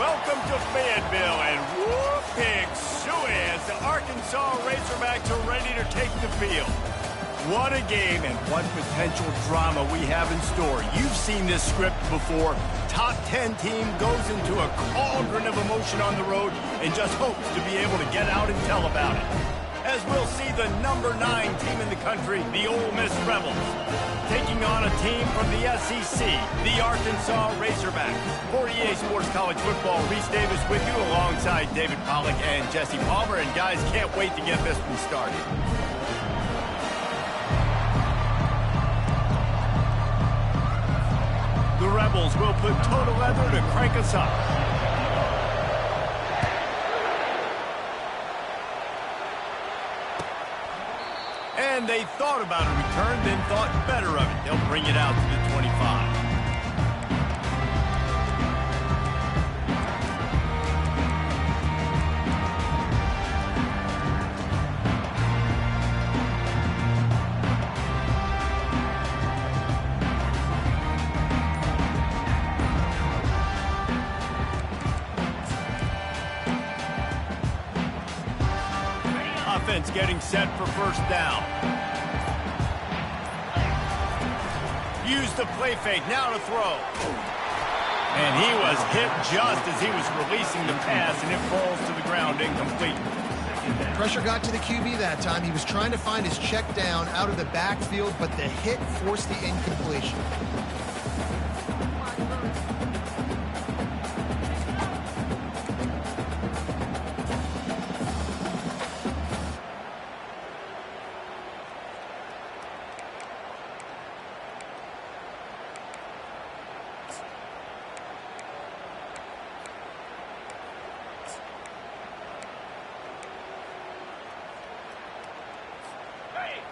welcome to Fayetteville, and whoop, pig suey as the Arkansas Razorbacks are ready to take the field. What a game and what potential drama we have in store. You've seen this script before. Top 10 team goes into a cauldron of emotion on the road and just hopes to be able to get out and tell about it. As we'll see the number 9 team in the country, the Ole Miss Rebels, taking on a team from the SEC, the Arkansas Razorbacks. For EA Sports College Football, Reese Davis with you alongside David Pollack and Jesse Palmer. And guys, can't wait to get this one started. The Rebels will put total leather to crank us up. And they thought about a return, then thought better of it. They'll bring it out to the 25. Offense getting set for first down. Use the play fake, now to throw. And he was hit just as he was releasing the pass, and it falls to the ground incomplete. Pressure got to the QB that time. He was trying to find his check down out of the backfield, but the hit forced the incompletion.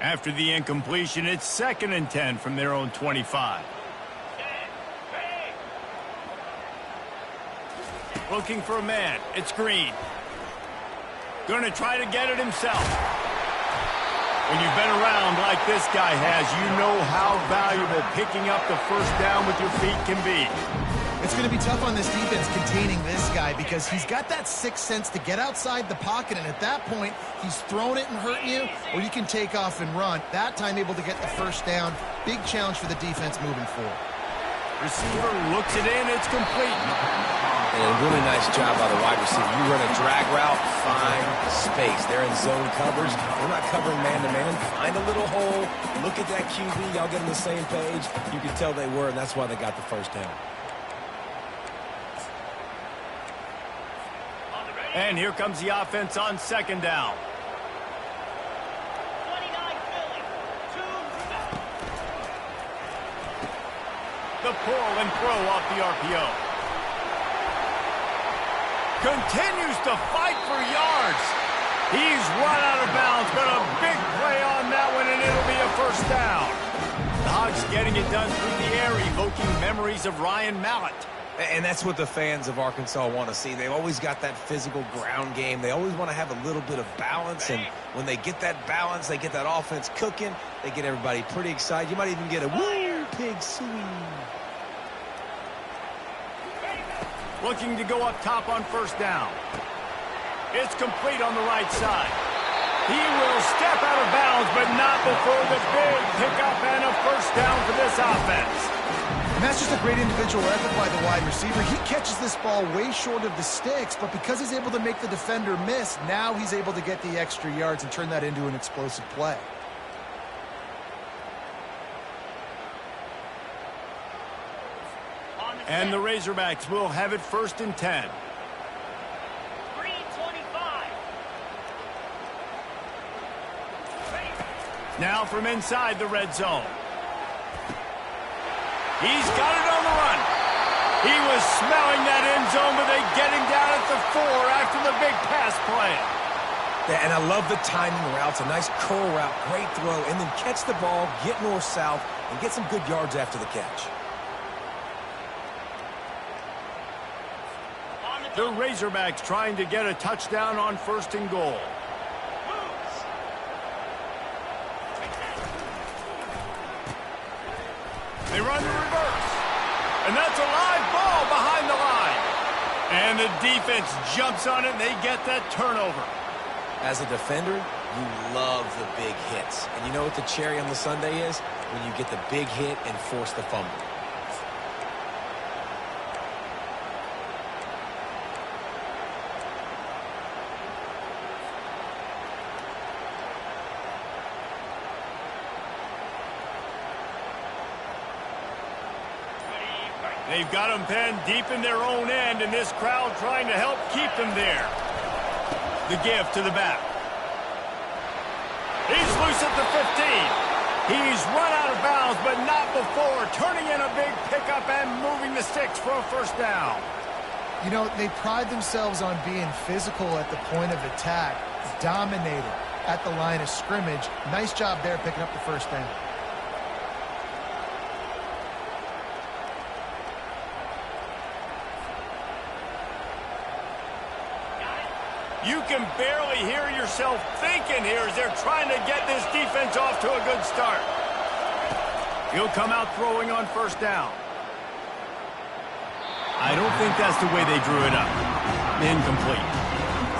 After the incompletion, it's 2nd and 10 from their own 25. Looking for a man. It's Green. Going to try to get it himself. When you've been around like this guy has, you know how valuable picking up the first down with your feet can be. It's going to be tough on this defense containing this guy because he's got that sixth sense to get outside the pocket, and at that point, he's throwing it and hurting you, or you can take off and run. That time able to get the first down. Big challenge for the defense moving forward. Receiver looks it in, it's complete. And a really nice job by the wide receiver. You run a drag route, find space. They're in zone coverage. They're not covering man-to-man. Find a little hole. Look at that QB. Y'all get on the same page. You can tell they were, and that's why they got the first down. And here comes the offense on 2nd down. The pull and throw off the RPO. Continues to fight for yards. He's run out of bounds, but a big play on that one, and it'll be a first down. The Hogs getting it done through the air, evoking memories of Ryan Mallett. And that's what the fans of Arkansas want to see. They've always got that physical ground game. They always want to have a little bit of balance, and when they get that balance, they get that offense cooking, they get everybody pretty excited. You might even get a woo, pig suey. Looking to go up top on first down. It's complete on the right side. He will step out of bounds, but not before the big pickup and a first down for this offense. And that's just a great individual effort by the wide receiver. He catches this ball way short of the sticks, but because he's able to make the defender miss, now he's able to get the extra yards and turn that into an explosive play. And the Razorbacks will have it 1st and 10. 3:25. Now from inside the red zone. He's got it on the run. He was smelling that end zone, but they get him down at the 4 after the big pass play. Yeah, and I love the timing routes. A nice curl route, great throw, and then catch the ball, get north-south, and get some good yards after the catch. The Razorbacks trying to get a touchdown on 1st and goal. They run the reverse. And that's a live ball behind the line. And the defense jumps on it, and they get that turnover. As a defender, you love the big hits. And you know what the cherry on the sundae is? When you get the big hit and force the fumble. They've got them penned deep in their own end, and this crowd trying to help keep them there. The give to the back. He's loose at the 15. He's run out of bounds, but not before turning in a big pickup and moving the sticks for a first down. You know, they pride themselves on being physical at the point of attack, dominated at the line of scrimmage. Nice job there picking up the first down. You can barely hear yourself thinking here as they're trying to get this defense off to a good start. He'll come out throwing on first down. I don't think that's the way they drew it up. Incomplete.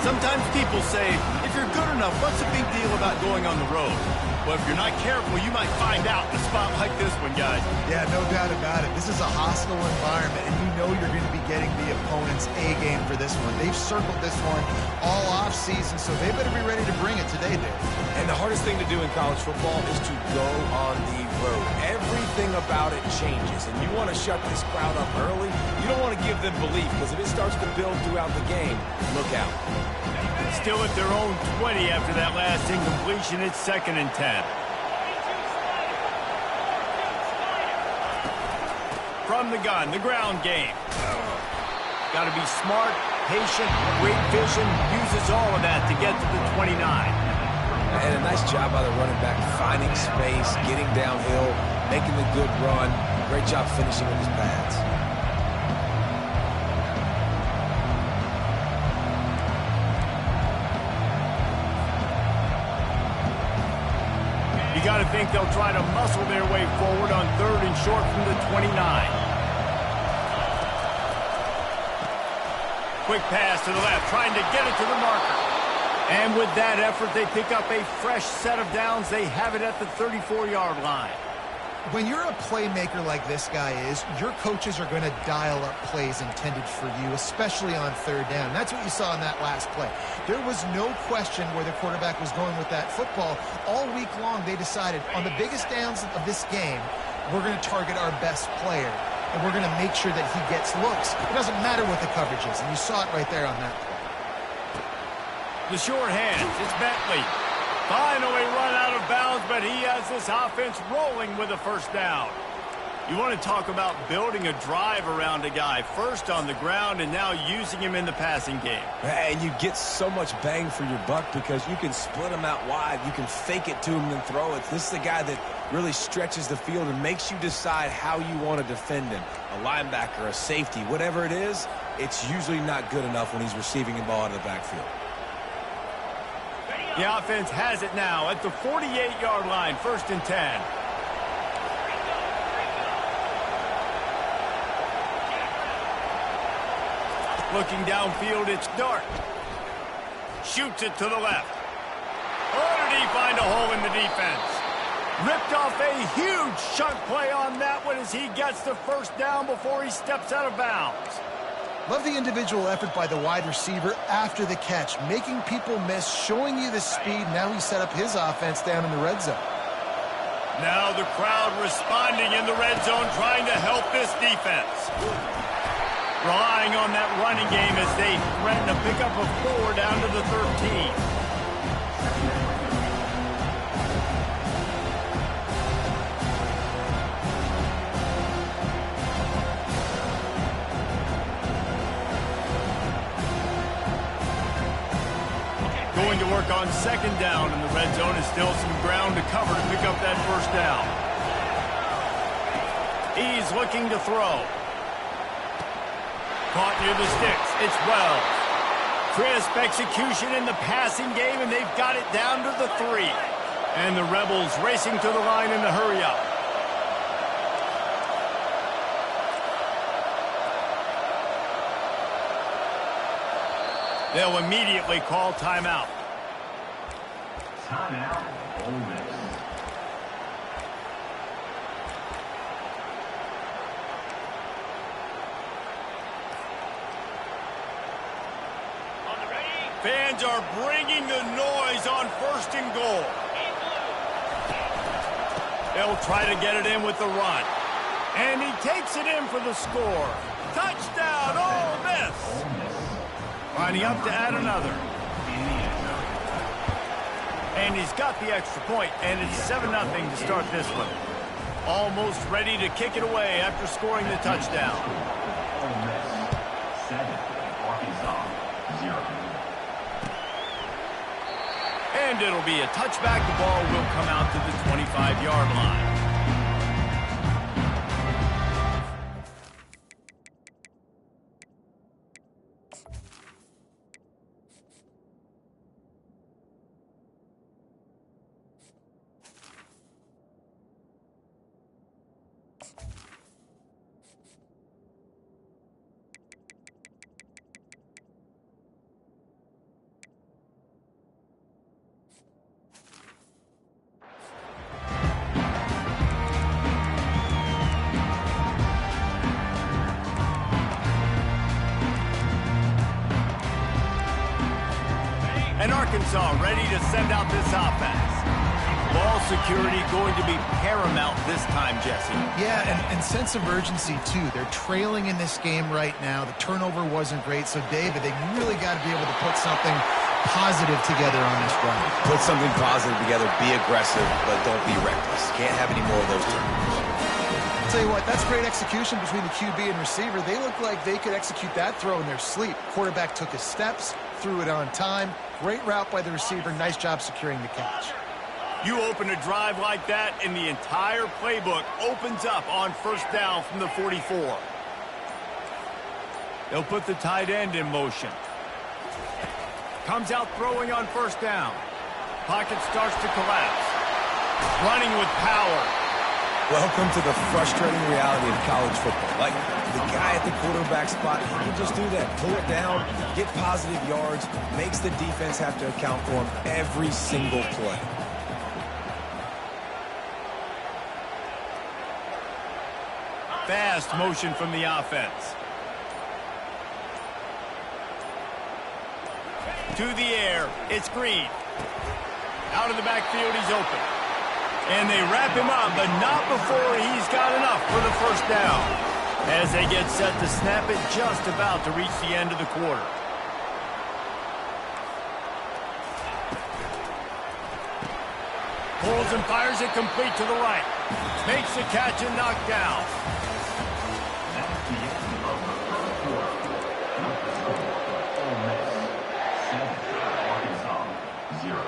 Sometimes people say, if you're good enough, what's the big deal about going on the road? But if you're not careful, you might find out in a spot like this one, guys. Yeah, no doubt about it. This is a hostile environment, and you know you're going to be getting the opponent's A-game for this one. They've circled this one all off-season, so they better be ready to bring it today, Dave. And the hardest thing to do in college football is to go on the road. Everything about it changes, and you want to shut this crowd up early. You don't want to give them belief, because if it starts to build throughout the game, look out. Still at their own 20 after that last incompletion. It's 2nd and 10. From the gun, the ground game. Got to be smart, patient, great vision. Uses all of that to get to the 29. And a nice job by the running back, finding space, getting downhill, making the good run. Great job finishing with his pads. You got to think they'll try to muscle their way forward on 3rd and short from the 29. Quick pass to the left, trying to get it to the marker. And with that effort, they pick up a fresh set of downs. They have it at the 34-yard line. When you're a playmaker like this guy is, your coaches are going to dial up plays intended for you, especially on 3rd down. That's what you saw in that last play. There was no question where the quarterback was going with that football. All week long, they decided on the biggest downs of this game, we're going to target our best player, and we're going to make sure that he gets looks. It doesn't matter what the coverage is, and you saw it right there on that play. The short hands, it's Bentley. Finally run out of bounds, but he has this offense rolling with a first down. You want to talk about building a drive around a guy, first on the ground and now using him in the passing game. And you get so much bang for your buck because you can split him out wide. You can fake it to him and throw it. This is the guy that really stretches the field and makes you decide how you want to defend him. A linebacker, a safety, whatever it is, it's usually not good enough when he's receiving the ball out of the backfield. The offense has it now at the 48-yard line, 1st and 10. Looking downfield, it's Dart. Shoots it to the left. Oh, did he find a hole in the defense? Ripped off a huge chunk play on that one as he gets the first down before he steps out of bounds. Love the individual effort by the wide receiver after the catch, making people miss, showing you the speed. Now he set up his offense down in the red zone. Now the crowd responding in the red zone, trying to help this defense. Relying on that running game as they threaten to pick up a 4 down to the 13. Going to work on 2nd down in the red zone, and still some ground to cover to pick up that first down. He's looking to throw. Caught near the sticks. It's Wells. Crisp execution in the passing game, and they've got it down to the 3. And the Rebels racing to the line in the hurry-up. They'll immediately call timeout. Timeout, Ole Miss. Fans are bringing the noise on 1st and goal. They'll try to get it in with the run. And he takes it in for the score. Touchdown, Ole Miss! Lining up to add another. And he's got the extra point, and it's 7-0 to start this one. Almost ready to kick it away after scoring the touchdown. Ole Miss 7, Arkansas 0. And it'll be a touchback. The ball will come out to the 25-yard line. And Arkansas ready to send out this offense. Ball security going to be paramount this time, Jesse. Yeah, and sense of urgency, too. They're trailing in this game right now. The turnover wasn't great. So, David, they really got to be able to put something positive together on this run. Put something positive together, be aggressive, but don't be reckless. Can't have any more of those turnovers. I'll tell you what, that's great execution between the QB and receiver. They look like they could execute that throw in their sleep. Quarterback took his steps, threw it on time. Great route by the receiver. Nice job securing the catch. You open a drive like that, and the entire playbook opens up on 1st down from the 44. They'll put the tight end in motion. Comes out throwing on 1st down. Pocket starts to collapse. Running with power. Welcome to the frustrating reality of college football. Like, the guy at the quarterback spot, he can just do that. Pull it down, get positive yards, makes the defense have to account for him every single play. Fast motion from the offense. To the air, it's Green. Out of the backfield, he's open. And they wrap him up, but not before he's got enough for the 1st down. As they get set to snap it, just about to reach the end of the quarter. Pulls and fires it complete to the right. Makes the catch and knocked down. That's the end of the first quarter. Ole Miss 7, Arkansas 0.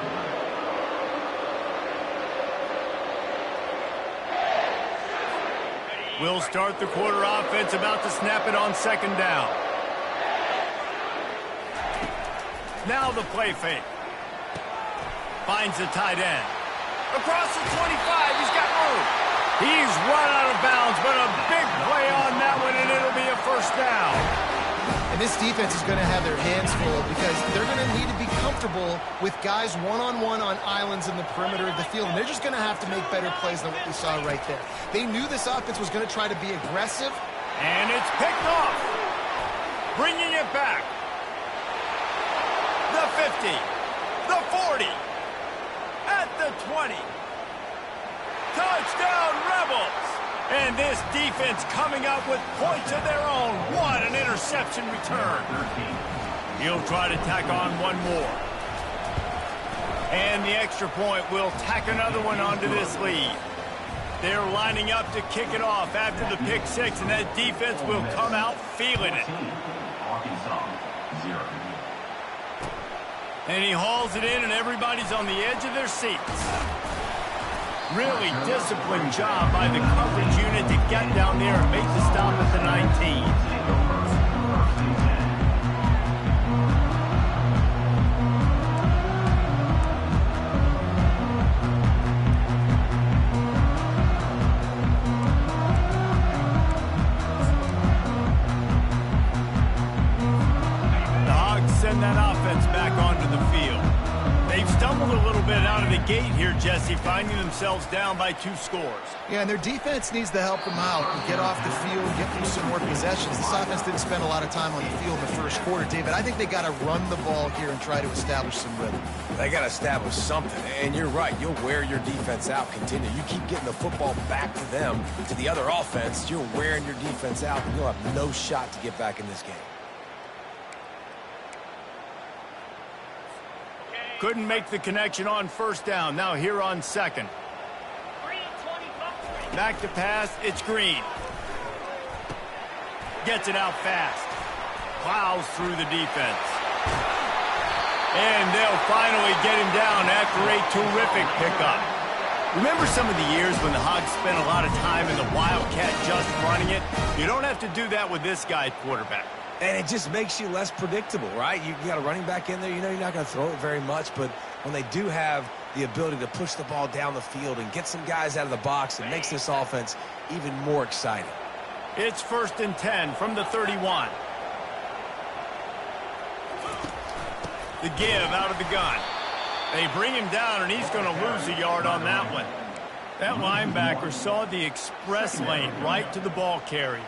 We'll start the quarter offense, about to snap it on 2nd down. Now the play fake. Finds the tight end. Across the 25, he's got room. He's run out of bounds, but a big play on that one, and it'll be a 1st down. And this defense is going to have their hands full because they're going to need to be comfortable with guys one-on-one on islands in the perimeter of the field. And they're just going to have to make better plays than what we saw right there. They knew this offense was going to try to be aggressive. And it's picked off. Bringing it back. The 50. The 40. At the 20. Touchdown, Rebels. And this defense coming up with points of their own. What an interception return. He'll try to tack on one more. And the extra point will tack another one onto this lead. They're lining up to kick it off after the pick 6, and that defense will come out feeling it. Arkansas 0. And he hauls it in, and everybody's on the edge of their seats. Really disciplined job by the coverage unit to get down there and make the stop at the 19. that offense back onto the field. They've stumbled a little bit out of the gate here, Jesse, finding themselves down by 2 scores. Yeah, and their defense needs to help them out and get off the field, get through some more possessions. This offense didn't spend a lot of time on the field in the first quarter, David. I think they got to run the ball here and try to establish some rhythm. They got to establish something, and you're right. You'll wear your defense out. Continue. You keep getting the football back to them, to the other offense. You're wearing your defense out, and you'll have no shot to get back in this game. Couldn't make the connection on first down. Now here on second. Back to pass. It's Green. Gets it out fast. Plows through the defense. And they'll finally get him down after a terrific pickup. Remember some of the years when the Hogs spent a lot of time in the Wildcat just running it? You don't have to do that with this guy at quarterback. And it just makes you less predictable, right? You got a running back in there. You know you're not going to throw it very much, but when they do have the ability to push the ball down the field and get some guys out of the box, it makes this offense even more exciting. It's 1st and 10 from the 31. The give out of the gun. They bring him down, and he's going to lose a yard on that one. That linebacker saw the express lane right to the ball carrier.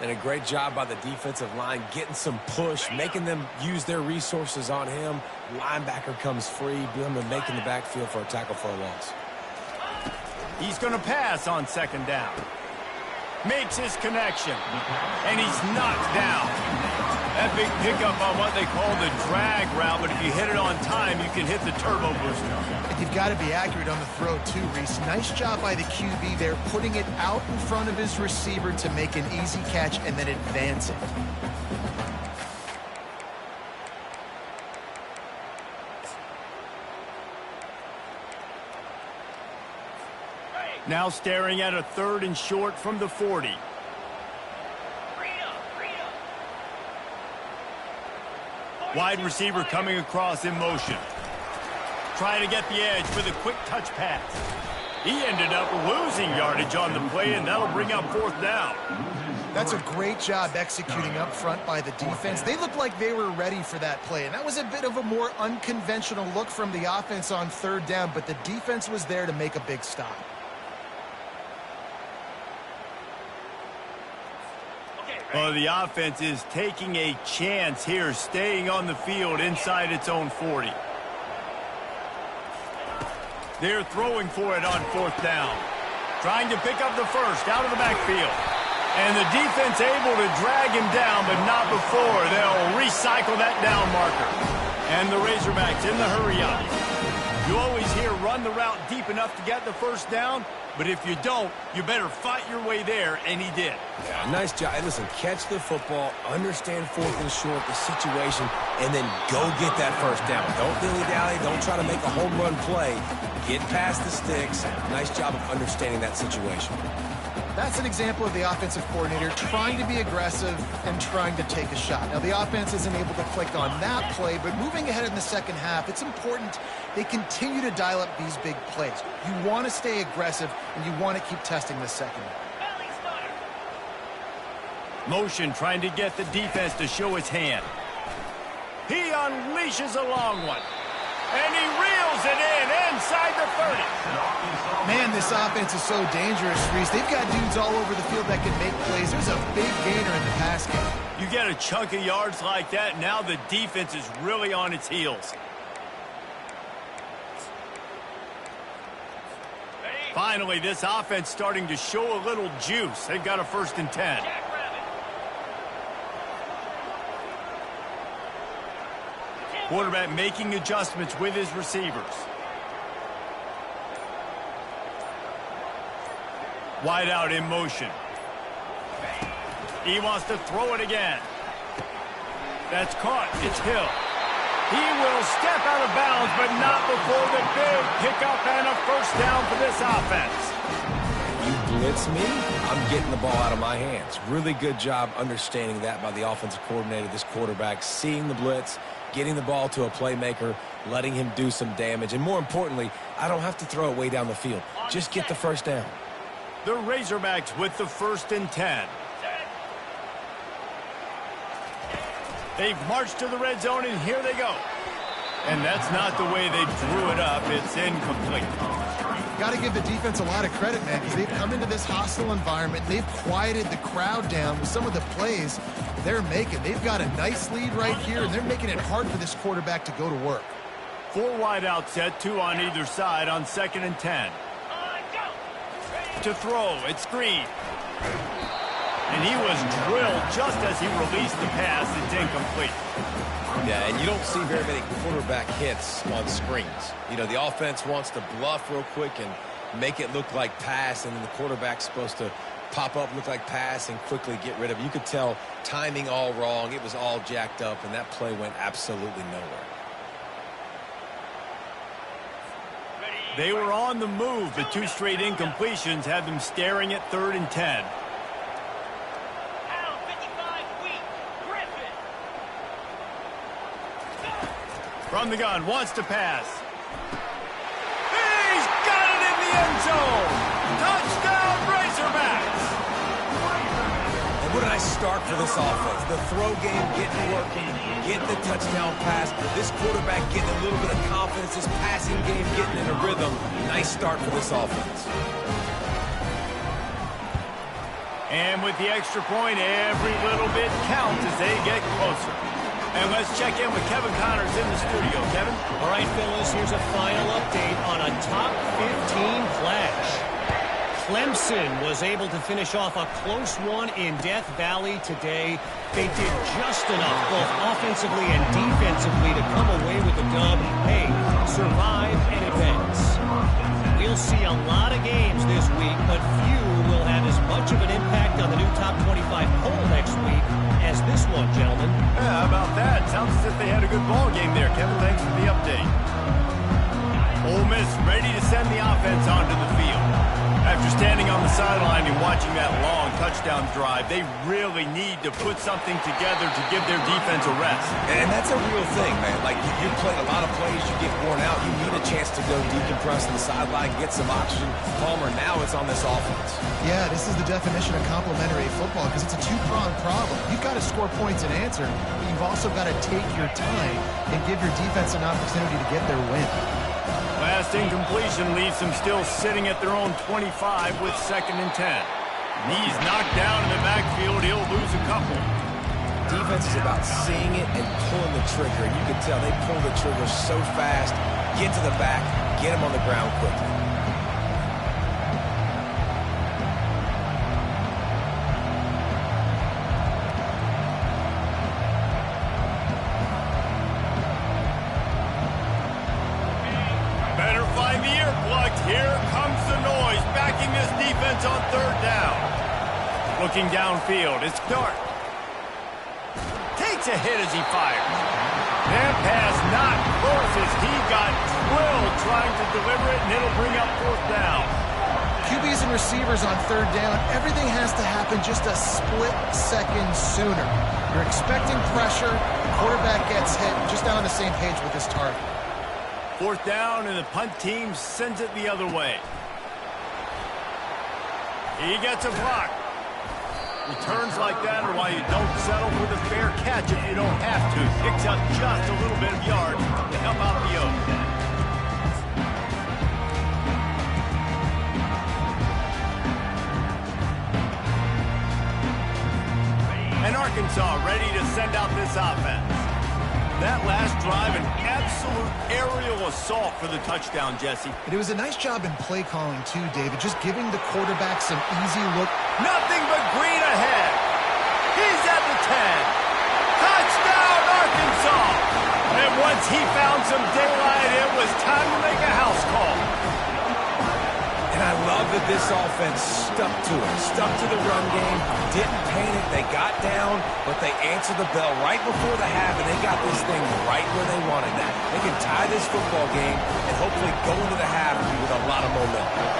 And a great job by the defensive line getting some push, making them use their resources on him. Linebacker comes free, boom, and making the backfield for a tackle for a loss. He's going to pass on 2nd down. Makes his connection, and he's knocked down. That big pickup on what they call the drag route, but if you hit it on time, you can hit the turbo booster. And you've got to be accurate on the throw, too, Reese. Nice job by the QB there, putting it out in front of his receiver to make an easy catch and then advance it. Now staring at a 3rd and short from the 40. Wide receiver coming across in motion. Trying to get the edge with a quick touch pass. He ended up losing yardage on the play, and that'll bring up 4th down. That's a great job executing up front by the defense. They looked like they were ready for that play, and that was a bit of a more unconventional look from the offense on 3rd down, but the defense was there to make a big stop. Well, the offense is taking a chance here, staying on the field inside its own 40. They're throwing for it on 4th down. Trying to pick up the first out of the backfield. And the defense able to drag him down, but not before. They'll recycle that down marker. And the Razorbacks in the hurry up. You always hear run the route deep enough to get the first down, but if you don't, you better fight your way there, and he did. Yeah, nice job. Hey, listen, catch the football, understand 4th and short, the situation, and then go get that first down. Don't dilly-dally. Don't try to make a home run play. Get past the sticks. Nice job of understanding that situation. That's an example of the offensive coordinator trying to be aggressive and trying to take a shot. Now, the offense isn't able to click on that play, but moving ahead in the second half, it's important they continue to dial up these big plays. You want to stay aggressive, and you want to keep testing the second. Motion trying to get the defense to show his hand. He unleashes a long one. And he reels it in inside the 30. Man, this offense is so dangerous, Reese. They've got dudes all over the field that can make plays. There's a big gainer in the pass game. You get a chunk of yards like that, now the defense is really on its heels. Finally, this offense starting to show a little juice. They've got a 1st and 10. Quarterback making adjustments with his receivers. Wide out in motion. He wants to throw it again. That's caught. It's Hill. He will step out of bounds, but not before the big pickup and a 1st down for this offense. You blitz me, I'm getting the ball out of my hands. Really good job understanding that by the offensive coordinator, this quarterback, seeing the blitz, getting the ball to a playmaker, letting him do some damage. And more importantly, I don't have to throw it way down the field. Just get the 1st down. The Razorbacks with the 1st and 10. They've marched to the red zone, and here they go. And that's not the way they drew it up. It's incomplete. Got to give the defense a lot of credit, man, because they've come into this hostile environment. They've quieted the crowd down with some of the plays they're making. They've got a nice lead right here, and they're making it hard for this quarterback to go to work. 4 wide out set, 2 on either side on 2nd and 10. To throw, it's screen. And he was drilled just as he released the pass. It's incomplete. Yeah, and you don't see very many quarterback hits on screens. You know, the offense wants to bluff real quick and make it look like pass, and then the quarterback's supposed to pop up, look like pass, and quickly get rid of it. You could tell timing all wrong. It was all jacked up, and that play went absolutely nowhere. They were on the move, but 2 straight incompletions had them staring at 3rd and 10. From the gun, wants to pass. He's got it in the end zone! Touchdown, Razorbacks! And what a nice start for this offense. The throw game getting working, getting the touchdown pass. This quarterback getting a little bit of confidence. This passing game getting in a rhythm. Nice start for this offense. And with the extra point, every little bit counts as they get closer. And let's check in with Kevin Connors in the studio. Kevin? All right, fellas, here's a final update on a top 15 clash. Clemson was able to finish off a close one in Death Valley today. They did just enough, both offensively and defensively, to come away with the dub. Hey, survive and advance. We'll see a lot of games this week, but few will have as much of an impact on the new top 25 poll next week as this one, gentlemen. Yeah, how about that? Sounds as if they had a good ball game there, Kevin. Thanks for the update. Ole Miss ready to send the offense onto the field. After standing on the sideline and watching that long touchdown drive, they really need to put something together to give their defense a rest. And that's a real thing, man. Like, you're playing a lot of plays, you get worn out, you need a chance to go decompress on the sideline, get some oxygen. Palmer, now it's on this offense. Yeah, this is the definition of complementary football because it's a 2-pronged problem. You've got to score points and answer, but you've also got to take your time and give your defense an opportunity to get their win. Last incompletion leaves them still sitting at their own 25 with 2nd and 10. Knees knocked down in the backfield. He'll lose a couple. Defense is about seeing it and pulling the trigger. And you can tell they pull the trigger so fast, get to the back, get him on the ground quickly. Here comes the noise, backing this defense on 3rd down. Looking downfield, it's Dart. Takes a hit as he fires. That pass not close as he got drilled trying to deliver it, and it'll bring up 4th down. QBs and receivers on 3rd down, everything has to happen just a split second sooner. You're expecting pressure, the quarterback gets hit, just not on the same page with his target. 4th down, and the punt team sends it the other way. He gets a block. Returns like that are why you don't settle for the fair catch if you don't have to. Picks up just a little bit of yard to help out the Oaks. And Arkansas ready to send out this offense. That last drive, an absolute aerial assault for the touchdown, Jesse. It was a nice job in play calling, too, David, just giving the quarterback some easy look. Nothing but green ahead. He's at the 10. Touchdown, Arkansas. And once he found some daylight, it was time to make a house call. And I love that this offense stuck to it, stuck to the run game, didn't panic, they got down, but they answered the bell right before the half, and they got this thing right where they wanted that. They can tie this football game and hopefully go into the half with a lot of momentum.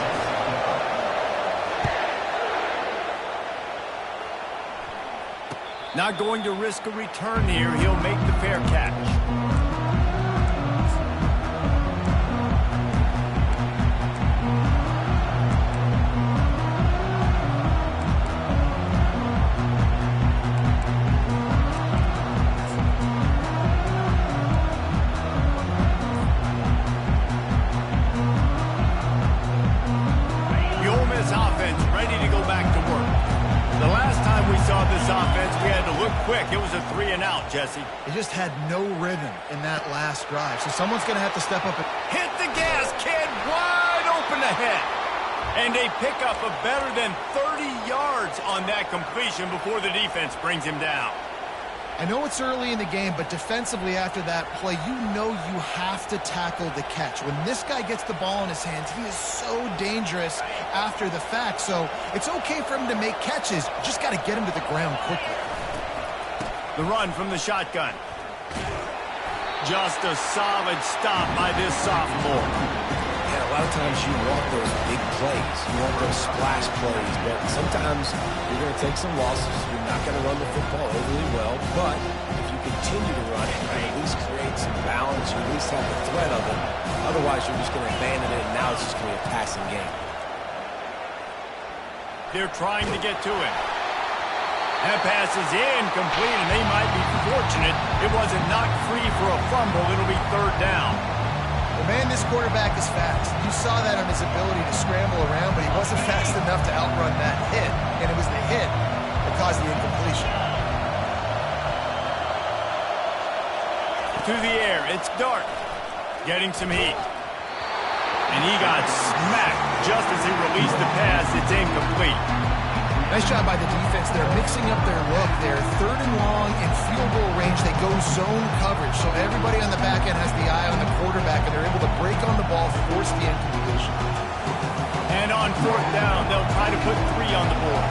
Not going to risk a return here. He'll make the fair catch. 3 and out, Jesse. They just had no rhythm in that last drive, so someone's going to have to step up and Hit the gas, kid, wide open ahead. And they pick up a better than 30 yards on that completion before the defense brings him down. I know it's early in the game, but defensively after that play, you know you have to tackle the catch. When this guy gets the ball in his hands, he is so dangerous after the fact. So it's okay for him to make catches. You just got to get him to the ground quickly. The run from the shotgun. Just a solid stop by this sophomore. Yeah, a lot of times you want those big plays. You want those splash plays, but sometimes you're going to take some losses. You're not going to run the football overly well, but if you continue to run it, you at least create some balance. You at least have the threat of it. Otherwise, you're just going to abandon it, and now it's just going to be a passing game. They're trying to get to him. That pass is incomplete, and they might be fortunate it wasn't knocked free for a fumble. It'll be 3rd down. Well, man, this quarterback is fast. You saw that on his ability to scramble around, but he wasn't fast enough to outrun that hit, and it was the hit that caused the incompletion. To the air, it's Dart. Getting some heat. And he got smacked just as he released the pass. It's incomplete. Nice job by the defense. They're mixing up their look. They're 3rd and long in field goal range. They go zone coverage, so everybody on the back end has the eye on the quarterback, and they're able to break on the ball, force the incompletion. And on 4th down, they'll try to put 3 on the board.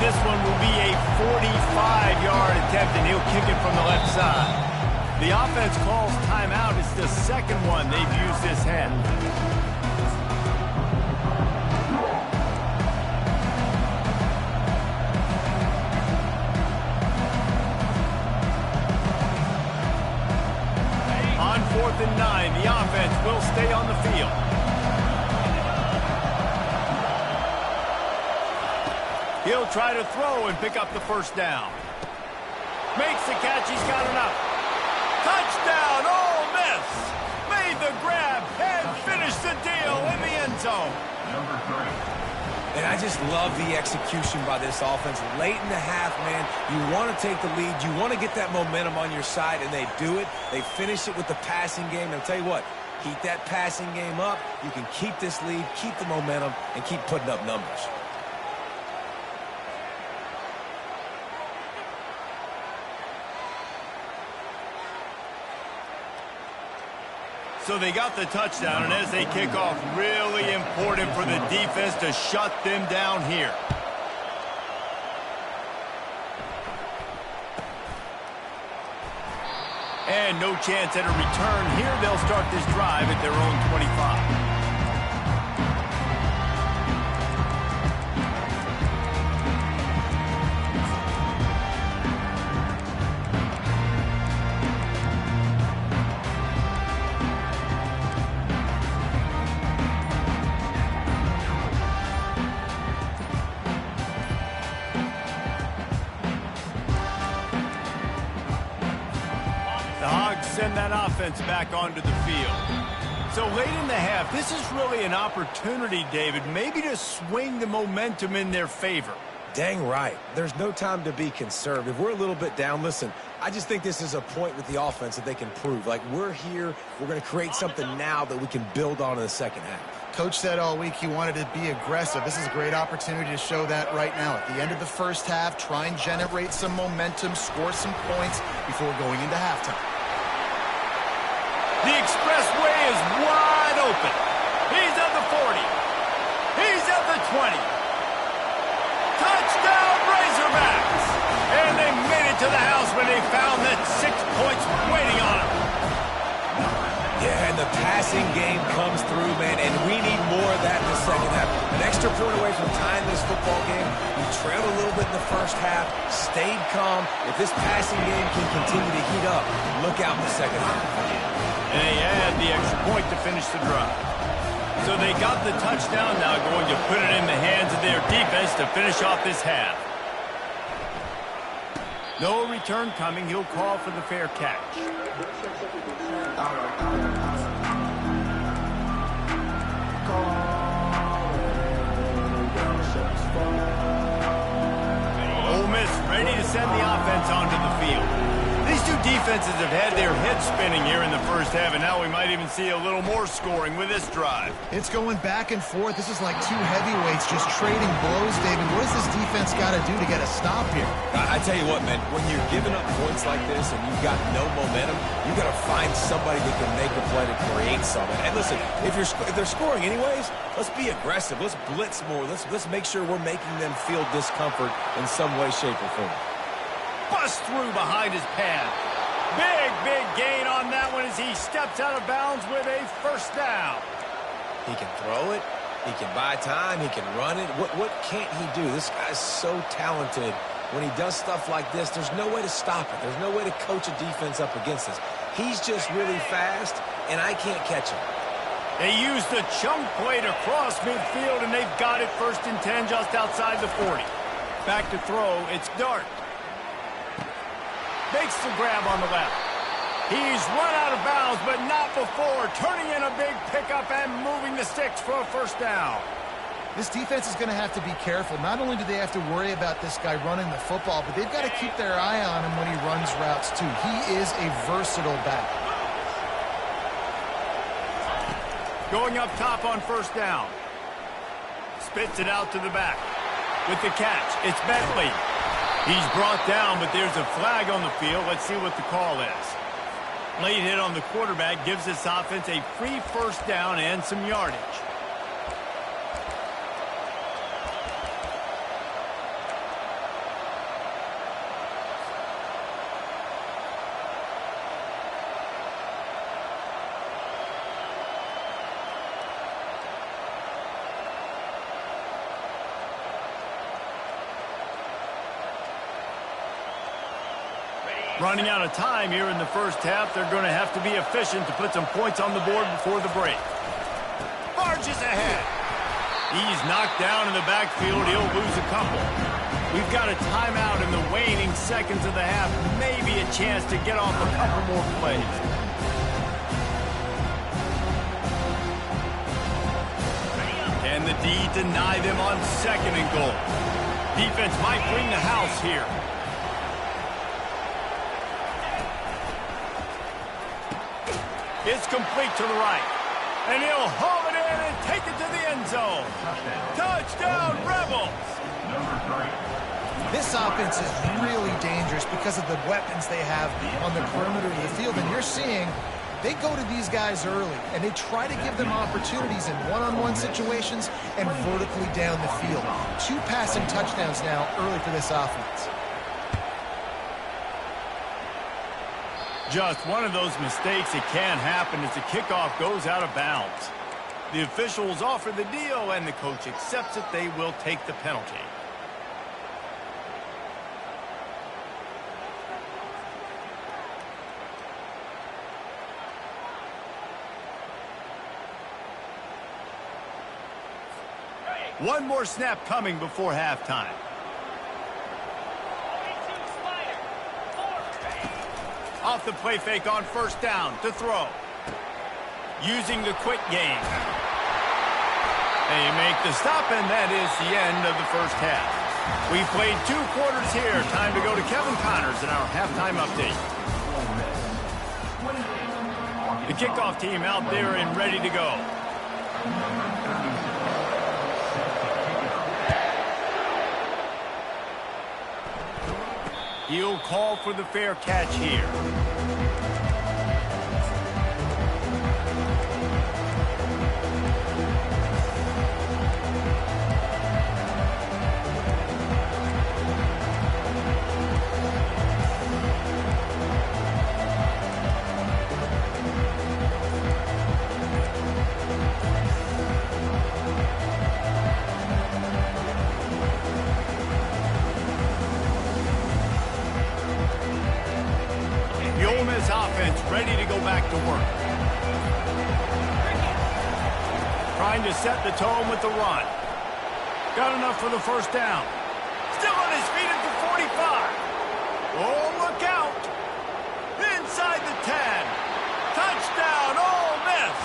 This one will be a 45-yard attempt, and he'll kick it from the left side. The offense calls timeout. It's the second one they've used this half. On 4th and 9, the offense will stay on the field. He'll try to throw and pick up the 1st down. Makes the catch. He's got enough. Touchdown, Ole Miss! Made the grab and finished the deal in the end zone. Number 30. And I just love the execution by this offense. Late in the half, man, you want to take the lead. You want to get that momentum on your side, and they do it. They finish it with the passing game. And I'll tell you what, keep that passing game up. You can keep this lead, keep the momentum, and keep putting up numbers. So they got the touchdown, and as they kick off, really important for the defense to shut them down here. And no chance at a return here. They'll start this drive at their own 25. Send that offense back onto the field. So late in the half, this is really an opportunity, David, maybe to swing the momentum in their favor. Dang right. There's no time to be conservative. We're a little bit down. Listen, I just think this is a point with the offense that they can prove. Like, we're here, we're going to create something now that we can build on in the second half. Coach said all week he wanted to be aggressive. This is a great opportunity to show that right now. At the end of the first half, try and generate some momentum, score some points before going into halftime. The expressway is wide open. He's at the 40. He's at the 20. Touchdown, Razorbacks! And they made it to the house when they found that 6 points waiting on them. Yeah, and the passing game comes through, man, and we need more of that in the second half. An extra point away from tying this football game. We trailed a little bit in the first half, stayed calm. If this passing game can continue to heat up, look out in the second half. And they had the extra point to finish the drive. So they got the touchdown, now going to put it in the hands of their defense to finish off this half. No return coming. He'll call for the fair catch. Ole Miss ready to send the offense onto the field. defenses have had their heads spinning here in the first half, and now we might even see a little more scoring with this drive. It's going back and forth. This is like two heavyweights just trading blows, David. What does this defense got to do to get a stop here? I tell you what, man, when you're giving up points like this and you've got no momentum, you got to find somebody that can make a play to create something. And listen, if they're scoring anyways, let's be aggressive. Let's blitz more. Let's make sure we're making them feel discomfort in some way, shape, or form. Bust through behind his pad. Big gain on that one as he steps out of bounds with a first down. He can throw it. He can buy time. He can run it. What can't he do? This guy's so talented. When he does stuff like this, there's no way to stop it. There's no way to coach a defense up against this. He's just really fast, and I can't catch him. They use the chunk play to cross midfield, and they've got it 1st and 10 just outside the 40. Back to throw. It's Dart. Makes the grab on the left. He's run out of bounds, but not before turning in a big pickup and moving the sticks for a first down. This defense is going to have to be careful. Not only do they have to worry about this guy running the football, but they've got to keep their eye on him when he runs routes too. He is a versatile back. Going up top on first down. Spits it out to the back. With the catch, it's Bentley. He's brought down, but there's a flag on the field. Let's see what the call is. Late hit on the quarterback gives this offense a free first down and some yardage. Running out of time here in the first half. They're going to have to be efficient to put some points on the board before the break. Barges ahead. He's knocked down in the backfield. He'll lose a couple. We've got a timeout in the waning seconds of the half. Maybe a chance to get off a couple more plays. Can the D deny them on 2nd and goal? Defense might bring the house here. It's complete to the right. And he'll haul it in and take it to the end zone. Touchdown, Rebels! This offense is really dangerous because of the weapons they have on the perimeter of the field. And you're seeing they go to these guys early, and they try to give them opportunities in one-on-one situations and vertically down the field. 2 passing touchdowns now early for this offense. Just one of those mistakes that can happen as the kickoff goes out of bounds. The officials offer the deal, and the coach accepts it. They will take the penalty. One more snap coming before halftime. Off the play fake on first down to throw. Using the quick game. They make the stop, and that is the end of the first half. We played 2 quarters here. Time to go to Kevin Connors in our halftime update. The kickoff team out there and ready to go. He'll call for the fair catch here. Ole Miss offense ready to go back to work. Trying to set the tone with the run. Got enough for the first down. Still on his feet at the 45. Oh, look out. Inside the 10. Touchdown, Ole Miss.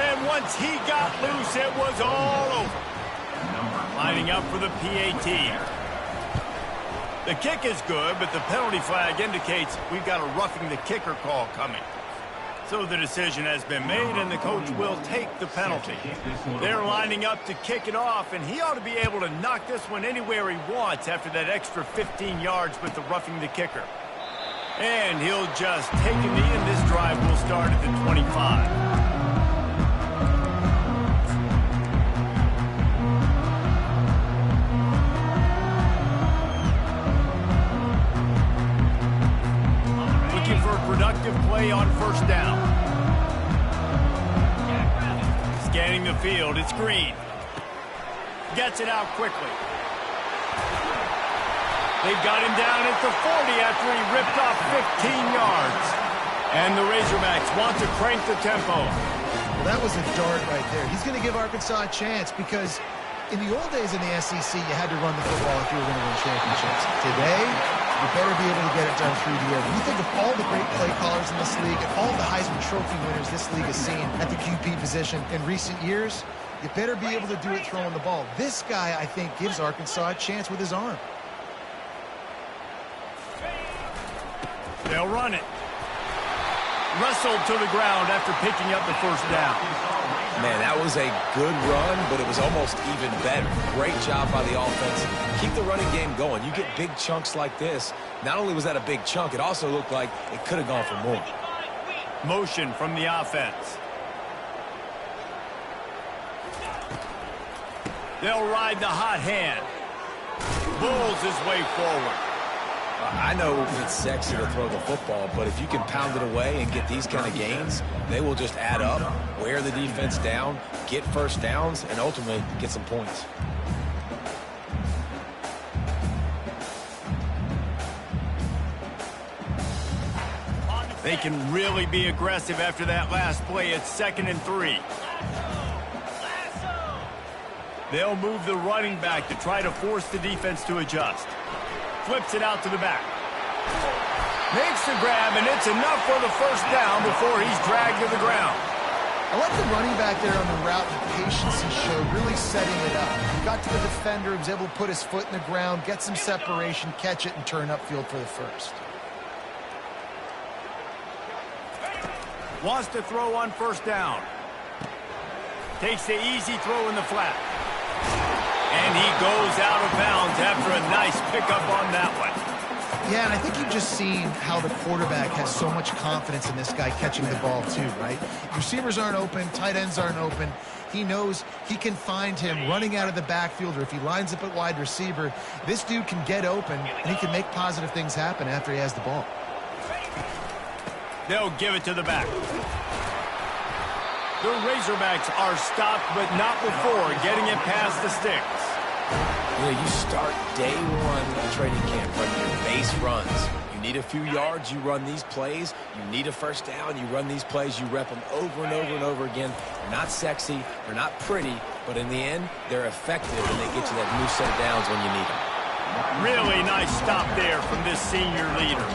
And once he got loose, it was all over. Lining up for the PAT. The kick is good, but the penalty flag indicates we've got a roughing the kicker call coming. So the decision has been made, and the coach will take the penalty. They're lining up to kick it off, and he ought to be able to knock this one anywhere he wants after that extra 15 yards with the roughing the kicker. And he'll just take a knee, and this drive will start at the 25. Productive play on first down. Scanning the field, it's Green. Gets it out quickly. They've got him down at the 40 after he ripped off 15 yards. And the Razorbacks want to crank the tempo. Well, that was a dart right there. He's going to give Arkansas a chance because in the old days in the SEC, you had to run the football if you were going to win championships. Today, you better be able to get it done through the air. When you think of all the great play callers in this league and all the Heisman Trophy winners this league has seen at the QB position in recent years, you better be able to do it throwing the ball. This guy, I think, gives Arkansas a chance with his arm. They'll run it. Wrestled to the ground after picking up the first down. Man, that was a good run, but it was almost even better. Great job by the offense. Keep the running game going. You get big chunks like this. Not only was that a big chunk, it also looked like it could have gone for more. Motion from the offense. They'll ride the hot hand. Bulls his way forward. I know it's sexy to throw the football, but if you can pound it away and get these kind of gains, they will just add up, wear the defense down, get first downs, and ultimately get some points. They can really be aggressive after that last play. It's 2nd and 3. They'll move the running back to try to force the defense to adjust. Flips it out to the back. Makes the grab, and it's enough for the first down before he's dragged to the ground. I like the running back there on the route, the patience he showed, really setting it up. He got to the defender, he was able to put his foot in the ground, get some separation, catch it, and turn upfield for the first. Wants to throw on first down. Takes the easy throw in the flat. And he goes out of bounds after a nice pickup on that one. Yeah, and I think you've just seen how the quarterback has so much confidence in this guy catching the ball too, right? Receivers aren't open, tight ends aren't open. He knows he can find him running out of the backfield, or if he lines up at wide receiver, this dude can get open, and he can make positive things happen after he has the ball. They'll give it to the back. The Razorbacks are stopped, but not before getting it past the sticks. You know, you start day one of training camp running your base runs. You need a few yards, you run these plays. You need a first down, you run these plays. You rep them over and over and over again. They're not sexy, they're not pretty, but in the end, they're effective, and they get you that new set of downs when you need them. Really nice stop there from this senior leader.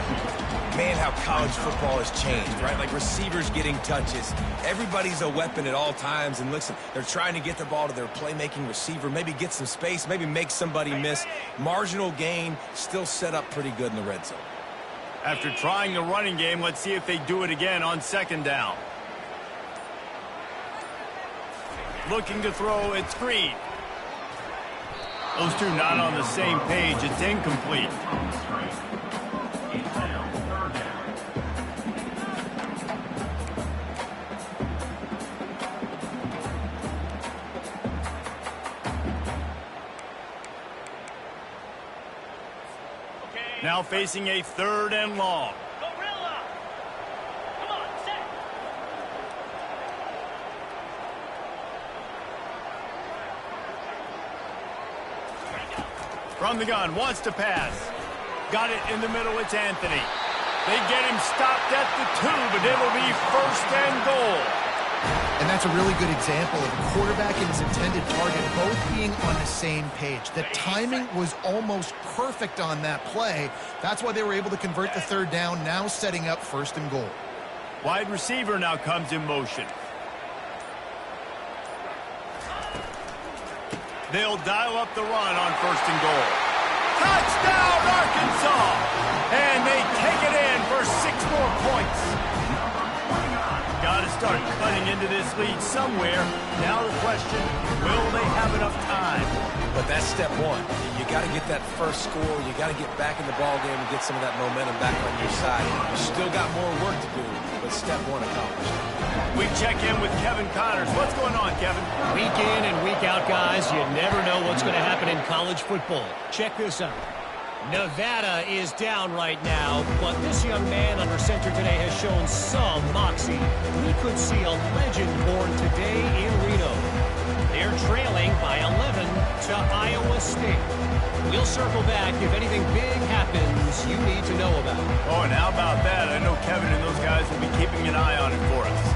Man, how college football has changed, right? Like receivers getting touches. Everybody's a weapon at all times. And listen, they're trying to get the ball to their playmaking receiver, maybe get some space, maybe make somebody miss. Marginal gain, still set up pretty good in the red zone. After trying the running game, let's see if they do it again on 2nd down. Looking to throw, it's Green. Those two not on the same page. It's incomplete. Now facing a 3rd and long. Gorilla! Come on, set! From the gun, wants to pass. Got it in the middle, it's Anthony. They get him stopped at the 2, but it'll be 1st and goal. And that's a really good example of a quarterback and his intended target both being on the same page. The timing was almost perfect on that play. That's why they were able to convert the 3rd down, now setting up 1st and goal. Wide receiver now comes in motion. They'll dial up the run on 1st and goal. Touchdown, Arkansas! And they take it in for 6 more points. Got to start cutting into this lead somewhere. Now the question, will they have enough time? But that's step one. You got to get that first score. You got to get back in the ball game and get some of that momentum back on your side. You still got more work to do, but step one accomplished. We check in with Kevin Connors. What's going on, Kevin? Week in and week out, guys, you never know what's going to happen in college football. Check this out. Nevada is down right now, but this young man under center today has shown some moxie. We could see a legend born today in Reno. They're trailing by 11 to Iowa State. We'll circle back if anything big happens you need to know about. Oh, and how about that? I know Kevin and those guys will be keeping an eye on it for us.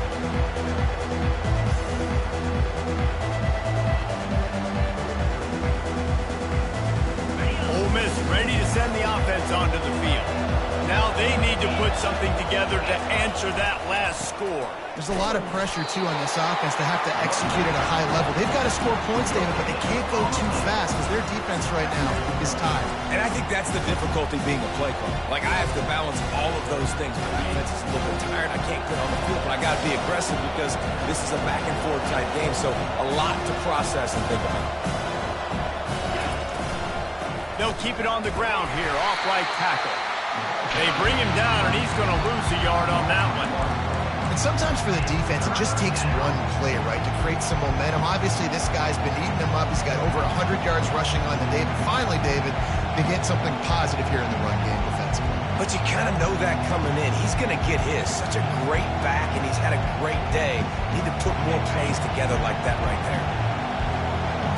Ole Miss ready to send the offense onto the field. Now they need to put something together to answer that last score. There's a lot of pressure, too, on this offense to have to execute at a high level. They've got to score points, David, but they can't go too fast because their defense right now is tired. And I think that's the difficulty being a play caller. Like, I have to balance all of those things. My defense is a little bit tired. I can't get on the field, but I got to be aggressive because this is a back-and-forth type game, so a lot to process and think about. They'll keep it on the ground here, off right tackle. They bring him down, and he's going to lose a yard on that one. And sometimes for the defense, it just takes one play, right, to create some momentum. Obviously, this guy's been eating them up. He's got over 100 yards rushing on the day. But finally, David, they get something positive here in the run game defensively. But you kind of know that coming in. He's going to get his. Such a great back, and he's had a great day. Need to put more plays together like that right there.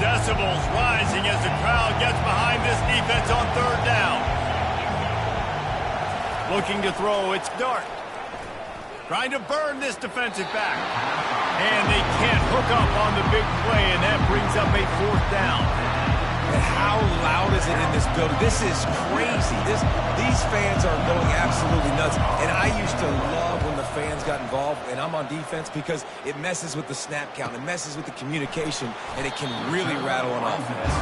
Decibels rising as the crowd gets behind this defense on 3rd down. Looking to throw, it's Dart. Trying to burn this defensive back. And they can't hook up on the big play, and that brings up a 4th down. And how loud is it in this building? This is crazy. These fans are going absolutely nuts. And I used to love when the fans got involved, and I'm on defense because it messes with the snap count. It messes with the communication, and it can really rattle an offense.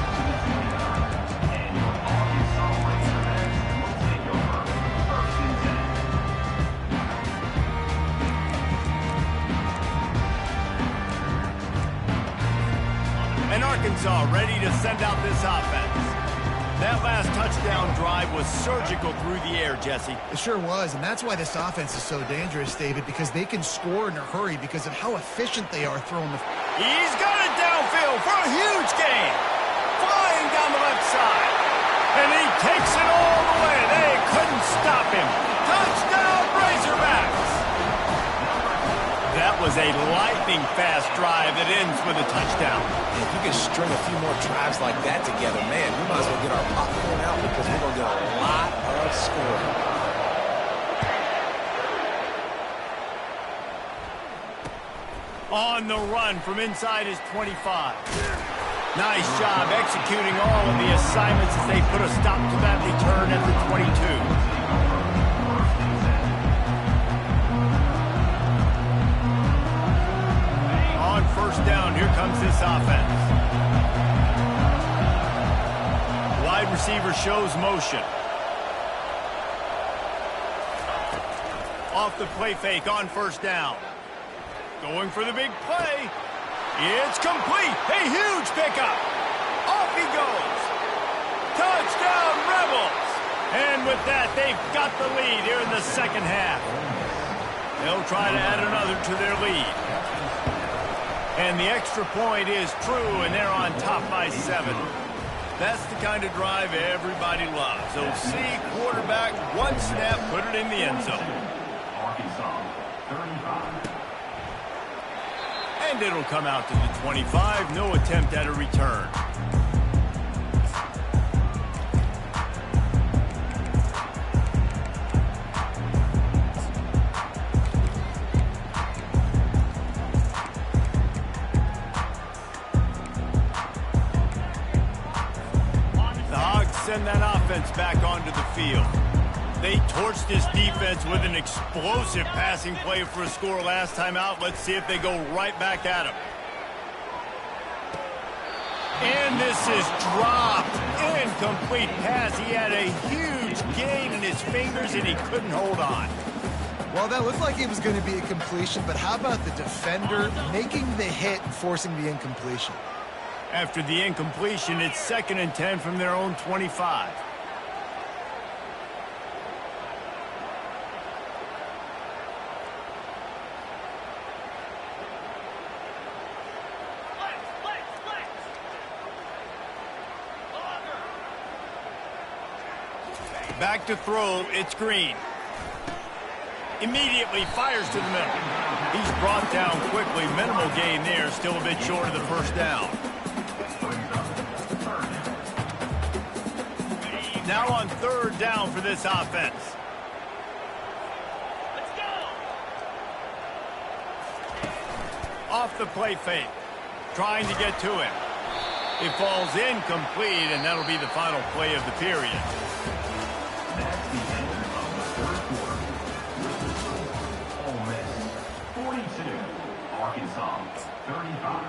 And Arkansas ready to send out this offense. That last touchdown drive was surgical through the air, Jesse. It sure was, and that's why this offense is so dangerous, David, because they can score in a hurry because of how efficient they are throwing the... He's got it downfield for a huge gain. Flying down the left side. And he takes it all the way. They couldn't stop him. Touchdown, Razorbacks. That was a lightning-fast drive that ends with a touchdown. If you can string a few more drives like that together, man, we might as well get our popcorn out because we're going to get a lot of scoring. On the run from inside his 25. Nice job executing all of the assignments as they put a stop to that return at the 22. On 1st down, here comes this offense. Wide receiver shows motion. Off the play fake on 1st down. Going for the big play. It's complete. A huge pickup. Off he goes. Touchdown, Rebels. And with that, they've got the lead here in the 2nd half. They'll try to add another to their lead. And the extra point is true, and they're on top by 7. That's the kind of drive everybody loves. OC, quarterback, one snap, put it in the end zone. Arkansas, 35. And it'll come out to the 25. No attempt at a return. The Hogs send that offense back onto the field. They torched this defense with an explosive passing play for a score last time out. Let's see if they go right back at him. And this is dropped. Incomplete pass. He had a huge gain in his fingers, and he couldn't hold on. Well, that looked like it was going to be a completion, but how about the defender making the hit and forcing the incompletion? After the incompletion, it's 2nd and 10 from their own 25. Back to throw, it's Green. Immediately fires to the middle. He's brought down quickly. Minimal gain there, still a bit short of the first down. Now on 3rd down for this offense. Let's go. Off the play fake. Trying to get to him. It falls incomplete, and that'll be the final play of the period. That's the end of the third quarter. Ole Miss 42, Arkansas 35.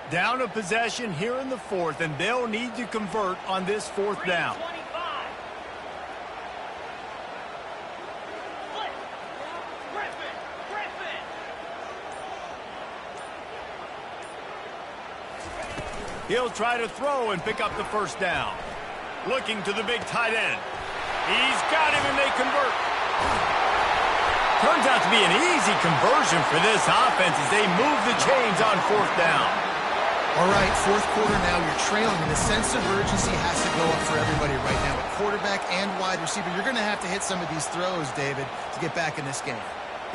Down a possession here in the 4th, and they'll need to convert on this 4th down. 25. Flip. Griffin. He'll try to throw and pick up the 1st down. Looking to the big tight end. He's got him, and they convert. Turns out to be an easy conversion for this offense as they move the chains on 4th down. All right, 4th quarter now, you're trailing, and the sense of urgency has to go up for everybody right now. At quarterback and wide receiver, you're going to have to hit some of these throws, David, to get back in this game.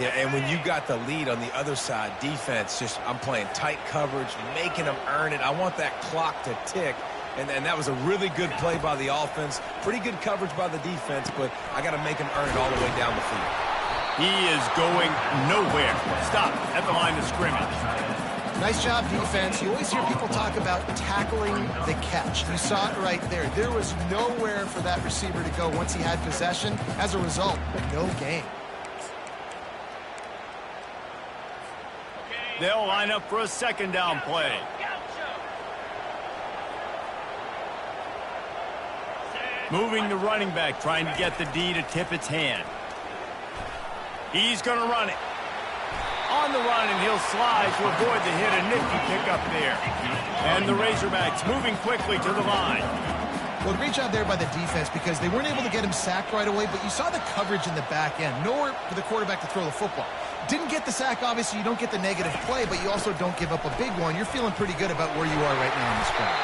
Yeah, and when you got the lead on the other side, defense, I'm playing tight coverage, making them earn it. I want that clock to tick, and that was a really good play by the offense. Pretty good coverage by the defense, but I got to make them earn it all the way down the field. He is going nowhere. Stop at the line of scrimmage. Nice job, defense. You always hear people talk about tackling the catch. You saw it right there. There was nowhere for that receiver to go once he had possession. As a result, no gain. They'll line up for a 2nd down play. Moving the running back, trying to get the D to tip its hand. He's going to run it. On the run, and he'll slide to avoid the hit. A nifty pickup there. And the Razorbacks moving quickly to the line. Well, great job there by the defense because they weren't able to get him sacked right away, but you saw the coverage in the back end. Nowhere for the quarterback to throw the football. Didn't get the sack, obviously. You don't get the negative play, but you also don't give up a big one. You're feeling pretty good about where you are right now in this drive.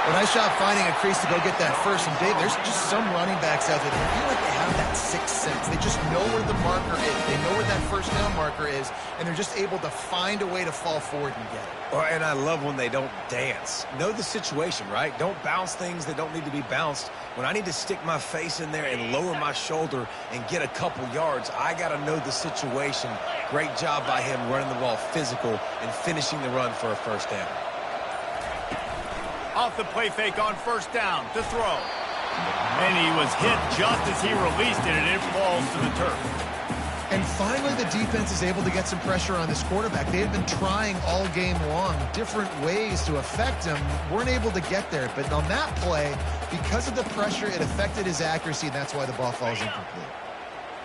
Well, nice job finding a crease to go get that first. And, Dave, there's just some running backs out there that feel like they have that 6th sense. They just know where the marker is. They know where that 1st down marker is, and they're just able to find a way to fall forward and get it. And I love when they don't dance. Know the situation, right? Don't bounce things that don't need to be bounced. When I need to stick my face in there and lower my shoulder and get a couple yards, I got to know the situation. Great job by him running the ball physical and finishing the run for a 1st down. Off the play fake on 1st down to throw. And he was hit just as he released it, and it falls to the turf. And finally, the defense is able to get some pressure on this quarterback. They had been trying all game long different ways to affect him. Weren't able to get there. But on that play, because of the pressure, it affected his accuracy, and that's why the ball falls incomplete.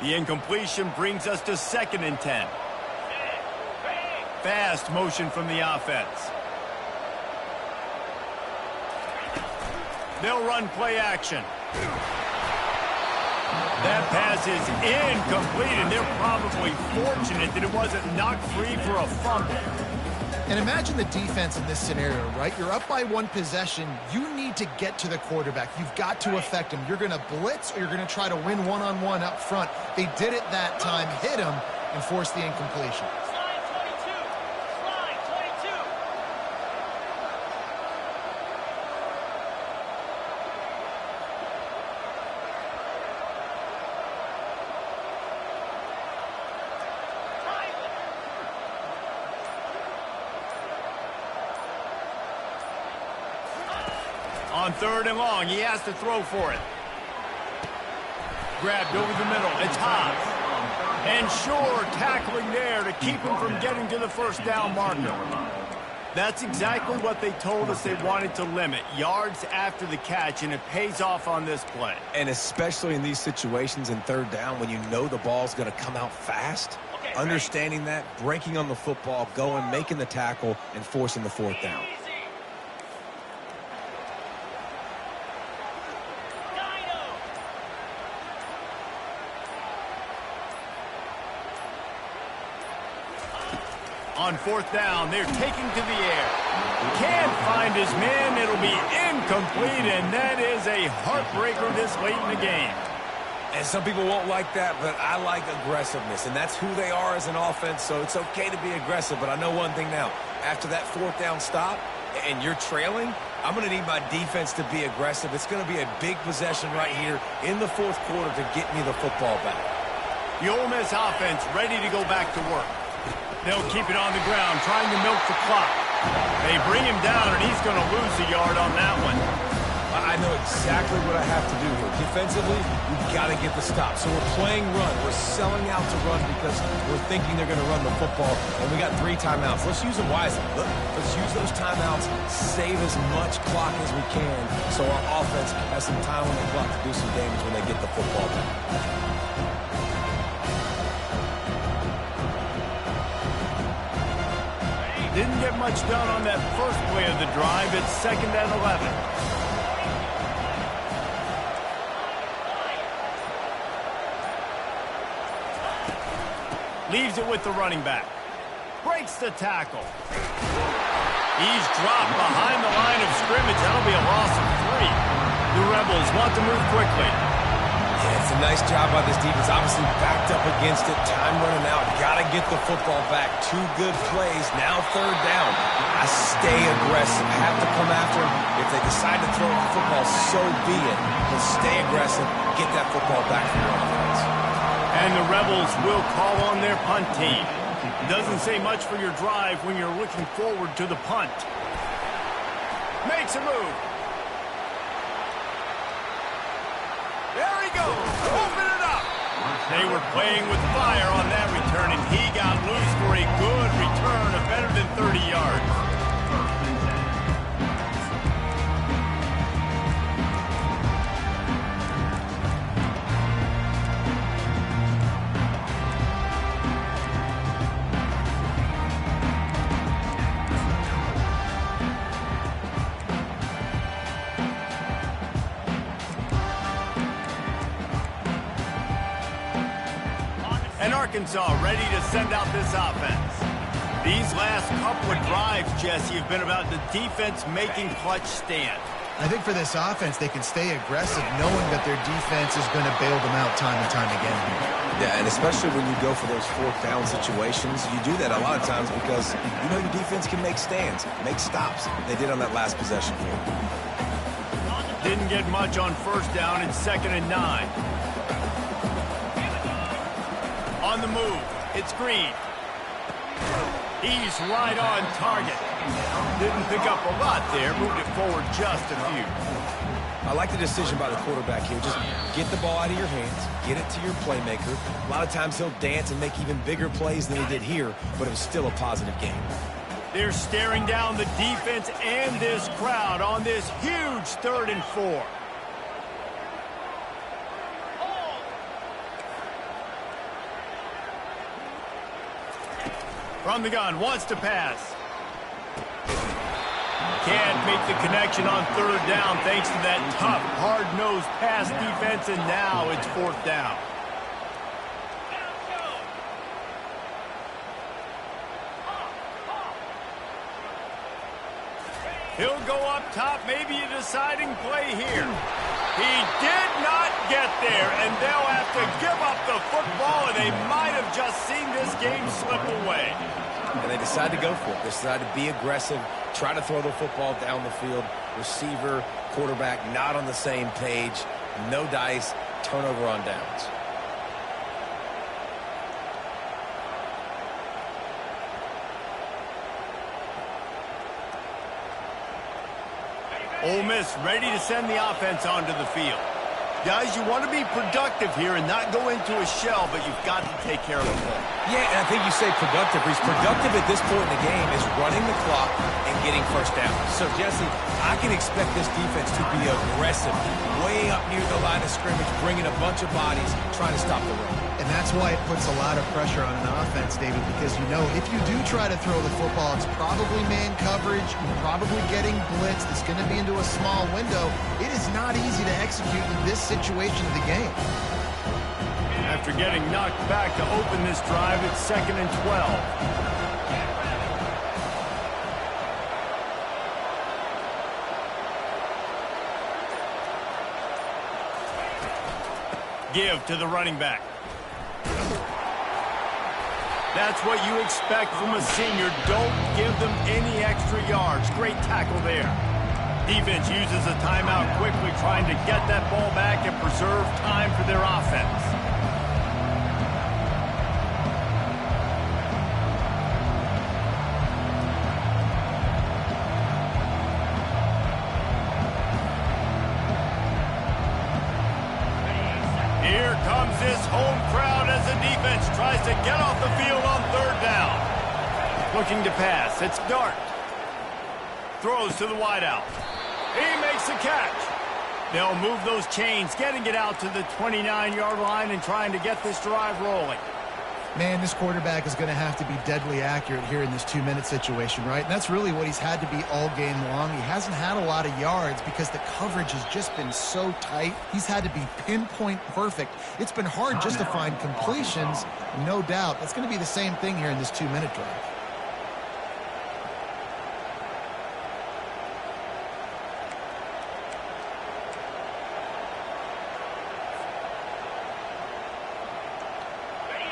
The incompletion brings us to 2nd and 10. Fast motion from the offense. They'll run play action. That pass is incomplete, and they're probably fortunate that it wasn't knocked free for a fumble. And imagine the defense in this scenario, right? You're up by 1 possession. You need to get to the quarterback. You've got to affect him. You're going to blitz, or you're going to try to win one-on-one up front. They did it that time, hit him, and forced the incompletion. On 3rd and long, he has to throw for it. Grabbed over the middle. It's Hobbs. And sure, tackling there to keep him from getting to the first down marker. That's exactly what they told us they wanted to limit, yards after the catch, and it pays off on this play. And especially in these situations in third down when you know the ball's going to come out fast, understanding that, breaking on the football, going, making the tackle, and forcing the fourth down. On fourth down, they're taking to the air. Can't find his man. It'll be incomplete, and that is a heartbreaker this late in the game. And some people won't like that, but I like aggressiveness, and that's who they are as an offense, so it's okay to be aggressive. But I know one thing now. After that fourth down stop and you're trailing, I'm going to need my defense to be aggressive. It's going to be a big possession right here in the fourth quarter to get me the football back. The Ole Miss offense ready to go back to work. They'll keep it on the ground, trying to milk the clock. They bring him down, and he's going to lose a yard on that one. I know exactly what I have to do here. Defensively, we've got to get the stop. So we're playing run. We're selling out to run because we're thinking they're going to run the football, and we got 3 timeouts. Let's use them wisely. Let's use those timeouts, save as much clock as we can so our offense has some time on the clock to do some damage when they get the football back. Didn't get much done on that first play of the drive. It's 2nd and 11. Leaves it with the running back. Breaks the tackle. He's dropped behind the line of scrimmage. That'll be a loss of 3. The Rebels want to move quickly. Yeah, it's a nice job by this defense. Obviously backed up against it. Time running out. Got to get the football back. 2 good plays. Now third down. I stay aggressive. Have to come after him. If they decide to throw the football, so be it. But stay aggressive. Get that football back from your offense. And the Rebels will call on their punt team. Doesn't say much for your drive when you're looking forward to the punt. Makes a move. There he goes. Open it up. They were playing with fire on that return, and he got loose for a good return of better than 30 yards. And Arkansas ready to send out this offense. These last couple of drives, Jesse, have been about the defense making clutch stand. I think for this offense, they can stay aggressive knowing that their defense is going to bail them out time and time again here. Yeah, and especially when you go for those fourth down situations, you do that a lot of times because you know your defense can make stands, make stops. They did on that last possession here. Didn't get much on first down. It's 2nd and 9. On the move, it's Green. He's right on target. Didn't pick up a lot there, moved it forward just a few. I like the decision by the quarterback here. Just get the ball out of your hands, get it to your playmaker. A lot of times he'll dance and make even bigger plays than he did here, but it was still a positive game. They're staring down the defense and this crowd on this huge 3rd and 4. From the gun, wants to pass. Can't make the connection on 3rd down thanks to that tough, hard-nosed pass defense, and now it's 4th down. He'll go up top, maybe a deciding play here. He did not get there, and they'll have to give up the football, and they might have just seen this game slip away. And they decide to go for it. They decide to be aggressive, try to throw the football down the field. Receiver, quarterback, not on the same page. No dice, turnover on downs. Ole Miss ready to send the offense onto the field. Guys, you want to be productive here and not go into a shell, but you've got to take care of the ball. Yeah, and I think you say productive. He's productive at this point in the game is running the clock and getting first down. So, Jesse, I can expect this defense to be aggressive, way up near the line of scrimmage, bringing a bunch of bodies, trying to stop the run. And that's why it puts a lot of pressure on an offense, David, because you know if you do try to throw the football, it's probably man coverage, probably getting blitzed, it's going to be into a small window. It is not easy to execute in this situation of the game. After getting knocked back to open this drive, it's 2nd and 12. Give to the running back. That's what you expect from a senior. Don't give them any extra yards. Great tackle there. Defense uses a timeout quickly, trying to get that ball back and preserve time for their offense. Here comes this home crowd as the defense tries to get off the field on 3rd down. Looking to pass. It's Dart. Throws to the wideout. He makes the catch. They'll move those chains, getting it out to the 29-yard line and trying to get this drive rolling. Man, this quarterback is going to have to be deadly accurate here in this 2-minute situation, right? And that's really what he's had to be all game long. He hasn't had a lot of yards because the coverage has just been so tight. He's had to be pinpoint perfect. It's been hard just to find completions, no doubt. That's going to be the same thing here in this 2-minute drive.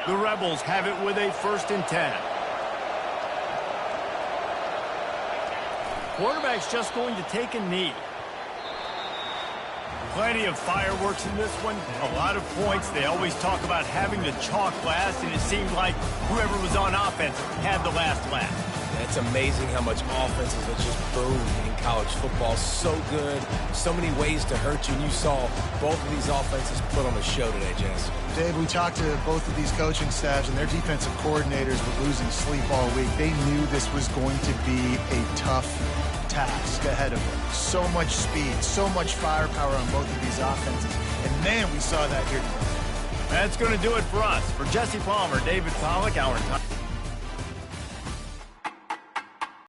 The Rebels have it with a 1st and 10. Quarterback's just going to take a knee. Plenty of fireworks in this one. A lot of points. They always talk about having the chalk last, and it seemed like whoever was on offense had the last laugh. It's amazing how much offenses have just boomed in college football. So good. So many ways to hurt you. And you saw both of these offenses put on a show today, Jess. Dave, we talked to both of these coaching staffs, and their defensive coordinators were losing sleep all week. They knew this was going to be a tough task ahead of them. So much speed, so much firepower on both of these offenses. And, man, we saw that here today. That's going to do it for us. For Jesse Palmer, David Pollack, our time.